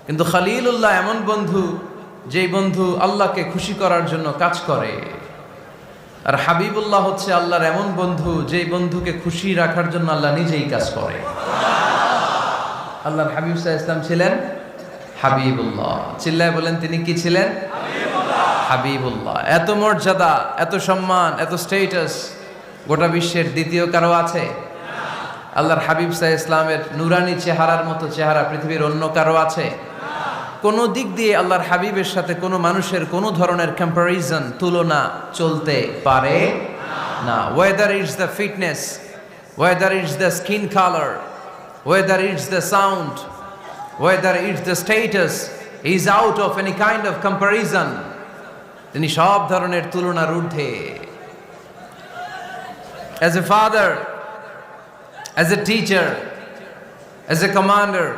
কিন্তু খলিলুল্লাহ এমন বন্ধু, যেই বন্ধু আল্লাহকে খুশি করার জন্য কাজ করে। আর হাবিবুল্লাহ হচ্ছে আল্লাহর এমন বন্ধু, যেই বন্ধুকে খুশি রাখার জন্য আল্লাহ নিজেই কাজ করে। আল্লাহর হাবিব সাল্লাল্লাহু আলাইহি ওয়াসাল্লাম ছিলেন হাবিবুল্লাহ। চিল্লায় বলেন, তিনি কি ছিলেন? হাবিবুল্লাহ। এত মর্যাদা, এত সম্মান, এত স্টেটাস গোটা বিশ্বের দ্বিতীয় কারো আছে? আল্লাহর হাবিব সাল্লাল্লাহু আলাইহি ওয়াসাল্লামের নুরানি চেহারার মতো চেহারা পৃথিবীর অন্য কারো আছে? কোন দিক দিয়ে আল্লাহর হাবিবের সাথে কোনো মানুষের কোনো ধরনের কম্প্যারিজন, তুলনা চলতে পারে না। Whether it's the fitness, whether it's the skin colour, whether it's the sound, whether it's the status, is out of any kind of comparison. তিনি সব ধরনের তুলনার ঊর্ধ্বে। As a father, as a teacher, as a commander,